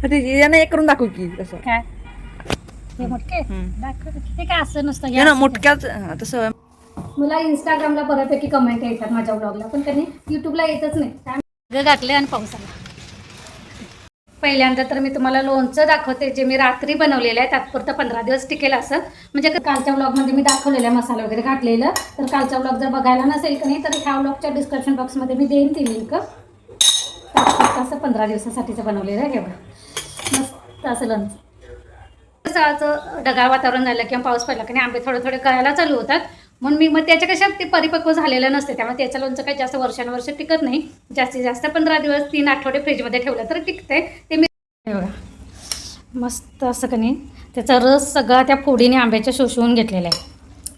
यानं एक करून दाखव की तसं काय हे मोठे दाखव ते काय असं नसतं हे यानं असं मोठक्याच तसं मला इंस्टाग्रामला बऱ्यापैकी कमेंट येतात माझ्या ब्लॉगला पण त्यांनी युट्यूबला येतच नाही काय घातले आणि पाऊस आला. पहिल्यांदा तर मी तुम्हाला लोणचं दाखवते जे मी रात्री बनवलेलं आहे तात्पुरतं 15 दिवस टिकेल असं म्हणजे कालच्या व्लॉगमध्ये मी दाखवलेलं आहे मसाला वगैरे घातलेलं तर कालचा व्लॉग जर बघायला नसेल का नाही तर ह्या व्लॉगच्या डिस्क्रिप्शन बॉक्समध्ये मी देईन ती लिंक. तात्पुरतं असं 15 दिवसासाठीचं बनवलेलं आहे हे बघा मस्त असं लोणचं. असं ढगाळ वातावरण झालं किंवा पाऊस पडला की नाही आंबे थोडे थोडे गळायला चालू होतात म्हणून मग त्याच्या कशा ते परिपक्व झालेलं नसते त्यामुळे त्याचं लोणचं काही जास्त वर्षानुवर्ष टिकत नाही जास्तीत जास्त 15 दिवस 3 आठवडे फ्रीजमध्ये ठेवलं तर टिकते ते मी बघा मस्त असं का नाही त्याचा रस सगळा त्या फोडीने आंब्याच्या शोषून घेतलेला आहे.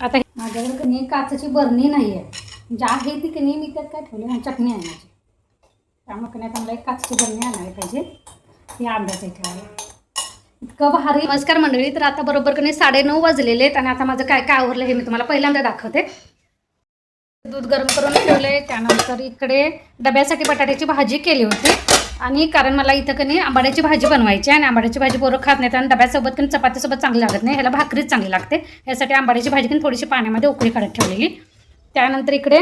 आता माझ्याकडे का नाही काचेची बरणी नाही आहे ज्या आहे ती की नाही मी त्यात काय ठेवलं चटणी आहे माझी त्यामुळे का नाही मला एक काचेची बरणी आणायला पाहिजे ही आंब्याचं ठेवायला इतकं भारी. नमस्कार मंडळी तर आता बरोबर का नाही 9:30 वाजलेले आहेत आणि आता माझं काय काय आवरलं हे मी तुम्हाला पहिल्यांदा दाखवते. दूध गरम करून ठेवलंय त्यानंतर इकडे डब्यासाठी बटाट्याची भाजी केली होती आणि कारण मला इथं का नाही आंबाड्याची भाजी बनवायची आणि आंबाड्याची भाजी पोरं खात नाहीत आणि डब्यासोबत पण चपातीसोबत चांगली लागत नाही ह्याला भाकरीच चांगली लागते यासाठी आंबाड्याची भाजी पण थोडीशी पाण्यामध्ये उकळी काढत ठेवलेली. त्यानंतर इकडे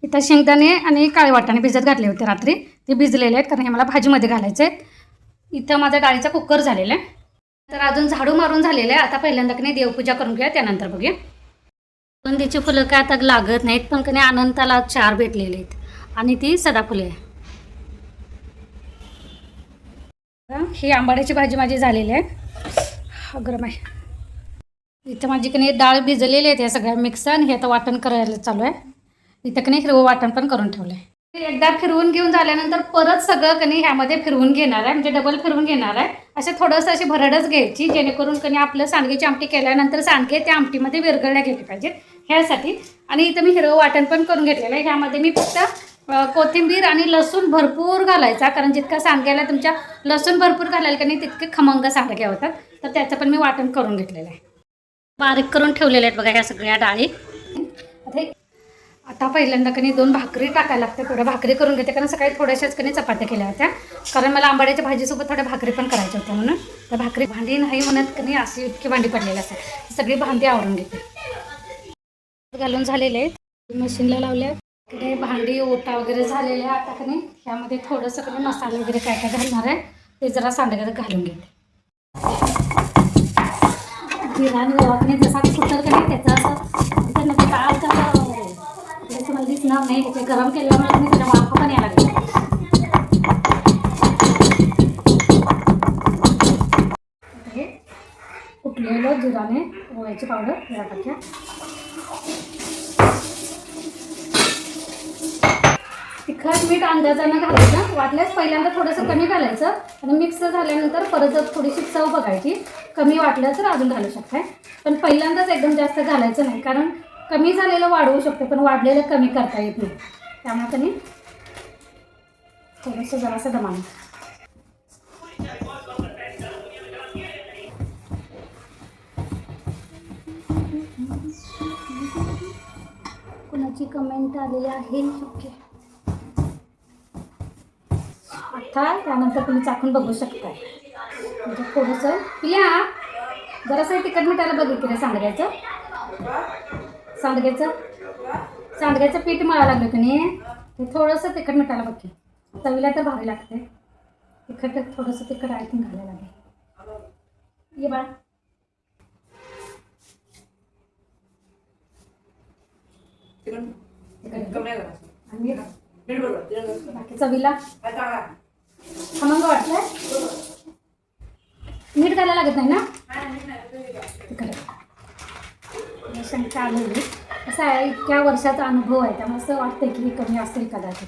इथं शेंगदाणे आणि काळे वाटाणे भिजत घातले होते रात्री ते भिजलेले आहेत कारण हे मला भाजीमध्ये घालायचे आहेत. इथं माझा डाळीचा कुकर झालेला आहे तर अजून झाडू मारून झालेलं आहे. आता पहिल्यांदा की नाही देवपूजा करून घेऊया त्यानंतर बघूया. सुगंधीची फुलं काय आता लागत नाहीत पण की नाही अनंताला 4 भेटलेले आहेत आणि ती सदाफुले आहे. ही आंबाड्याची भाजी माझी झालेली आहे गरम आहे. इथं माझी की नाही डाळ भिजलेली आहेत या सगळ्या मिक्स आणि हे आता वाटण करायला चालू आहे. इथं की नाही हिरवं वाटण पण करून ठेवलं आहे. एकदा फिरवून घेऊन झाल्यानंतर परत सगळं कणी ह्यामध्ये फिरवून घेणार आहे म्हणजे डबल फिरवून घेणार आहे. असं थोडंसं अशी भरडच घ्यायची जेणेकरून कणी आपलं सांडग्याची आमटी केल्यानंतर सांडगे त्या आमटीमध्ये विरघळल्या गेले पाहिजेत ह्यासाठी. आणि इथं मी हिरवं वाटण पण करून घेतलेलं आहे. ह्यामध्ये मी फक्त कोथिंबीर आणि लसूण भरपूर घालायचा कारण जितका सांडग्याला तुमच्या लसूण भरपूर घालायला का नाही तितके खमंग सांडगे होतात तर त्याचं पण मी वाटण करून घेतलेलं आहे. बारीक करून ठेवलेले आहेत बघा ह्या सगळ्या डाळी. आता पहिल्यांदा कणी 2 भाकरी टाकायला लागते थोड्या भाकरी करून घेते कारण सकाळी थोड्याशाच कणी चपात्या केल्या होत्या कारण मला आंबाड्याच्या भाजीसोबत थोड्या भाकरी पण करायच्या होत्या म्हणून त्या भाकरी भांडी नाही म्हणत कणी अशी इतकी भांडी पडलेली असतात सगळी भांडी आवरून घेते. घालून झालेले आहेत मशीनला लावल्या इकडे भांडी ओटा वगैरे झालेले आहे. आता कणी ह्यामध्ये थोडंसं कणी मसाला वगैरे काय काय घालणार आहे ते जरा सांडग्यात घालून घेते. जिरा आणि ओवाने जसा फुटल कणी त्याचं असं नक्की काय मला दिसणार नाही ते गरम केल्यामुळे मी त्याला वाफ पण यायला लागली. हे कुटलेलं जिराने ओव्याची पावडर जरा टाक्या तिखट मीठ अंदाजानं घालायचं वाटल्यास पहिल्यांदा थोडंसं कमी घालायचं आणि मिक्स झाल्यानंतर परत जर थोडीशी चव बघायची कमी वाटलं तर अजून घालू शकताय पण पहिल्यांदाच एकदम जास्त घालायचं नाही कारण कमी झालेलं वाढवू शकतो पण वाढलेलं कमी करता येत नाही त्यामुळे कधी थोडंसं जरासं दमानं. कुणाची कमेंट आलेली आहे ओके. आता त्यानंतर तुम्ही चाकून बघू शकताय म्हणजे थोडंसं पिल्या जरासं तिखट मिठाला बघितलं सांडग्याचं पीठ मळायला लागलं की नाही ते थोडंसं तिखट मिठाला बघ चवीला तर भारी लागते तिखट थोडंसं तिखट आयथिंग घालायला लागेल ये बाळ. बाकी चवीला खमंग वाटलं मीठ घालायला लागत नाही ना शंका आलेली असं आहे इतक्या वर्षाचा अनुभव आहे त्यामुळे असं वाटतं की कमी असेल कदाचित.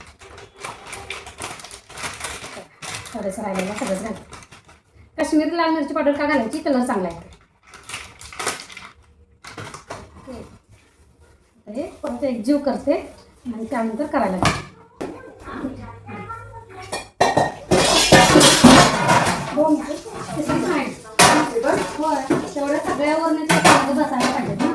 थोडंसं राहिलेलं सगळंच घालते. काश्मीरी लाल मिरची पावडर का घालायची कलर चांगला आहे हे परत एकजीव करते आणि त्यानंतर करायला लागते. होय तेवढ्या सगळ्यावर बसायला पाहिजे ना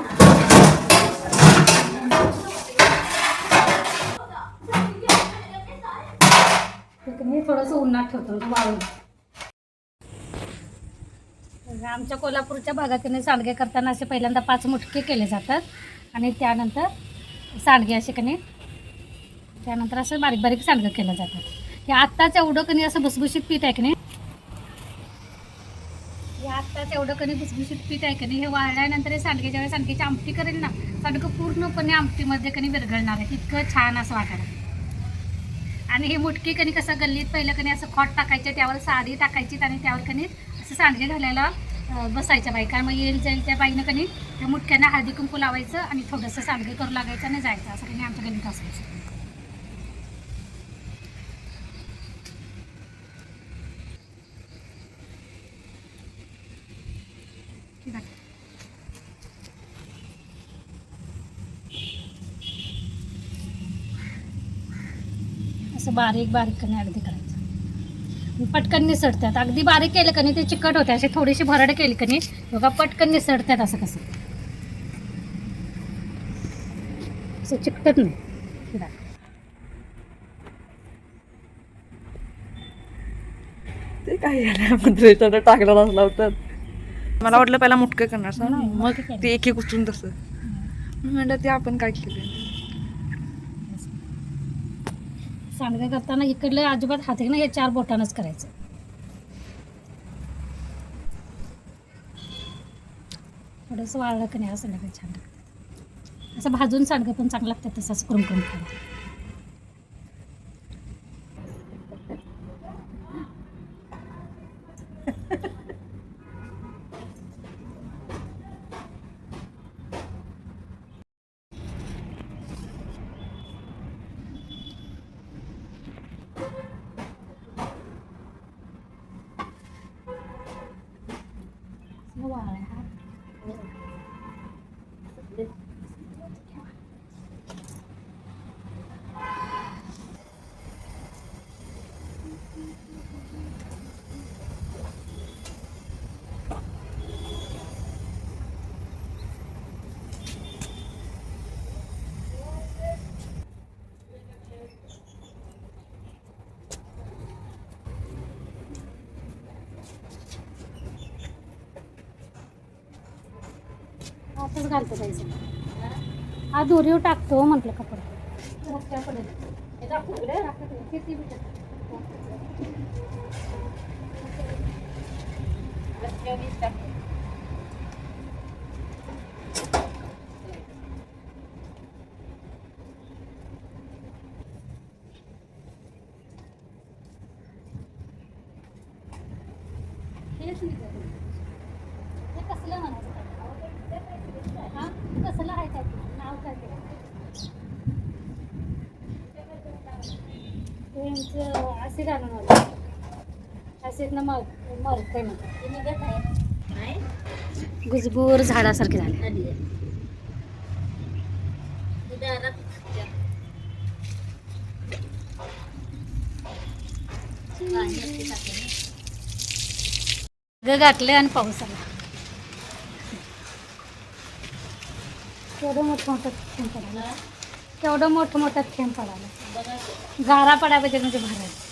थोडंसं उन्हात ठेवतो वाळून आमच्या कोल्हापूरच्या भागाकडे सांडगे करताना असे पहिल्यांदा 5 मुटके केले जातात आणि त्यानंतर सांडगे असे कणी त्यानंतर असं बारीक बारीक सांडगं केलं जातात. हे आत्ताच एवढं कणी असं भुसभुशीत पीठ आहे की नाही, हे आत्ताच एवढं कणी भुसभुशीत पीठ आहे की नाही, हे वाळल्यानंतर हे सांडगे ज्यावेळेस सांडगेची आमटी करेल ना, सांडगं पूर्णपणे आमटीमध्ये कणी विरघळणार आहे. इतकं छान असं वाटायला. आणि हे मुटकी कणी कसं गल्लीत पहिलं कणी असं खॉट टाकायचे, त्यावर साडी टाकायची आणि त्यावर कणी असं सांडगे घालायला बसायच्या बायका. मग येईल जाईल त्या बाईनं कणी त्या मुटक्यांना हळदी कुंकू लावायचं आणि थोडंसं सांडगे करू लागायचं आणि जायचं. असं कणी आमच्या गल्लीत असायचं. असं बारीक बारीक कणी अगदी करायचं. पटकन निसटतात. अगदी बारीक केलं कणी ते चिकट होते. असे थोडीशी भरड केली कणी बघा पटकन निसटतात. असं कसं असं चिकटत नाही. ते काय झालं टाकलं नसला होतं. मला वाटलं पहिला मुटकं करणार सर, मग ते एक एक उचलून तसं म्हणलं ते आपण काय केलं. सांडगे करताना इकडले अजिबात हात ना, हे 4 बोटानंच करायचं. थोडंसं वाळलं की नाही असं लगेच छान लागतं. असं भाजून सांडगं पण चांगलं लागतं. तसंच करून करून खायला. आताच घालतो जायचं. हा दोरीवर टाकतो म्हटलं कपडा. हे कसलं म्हणायचं? हा कसलं आहे काय नाव काय त्यांचं असे घालून होतं. असेच ना मग मरते ना गुजबूर झाडासारखे झाले. घातले आणि पाऊस आला. केवढं मोठं मोठं थेंब पडायला. केवढं मोठं मोठं थेंब पडायला. गारा पडायला पाहिजे म्हणजे भरायला.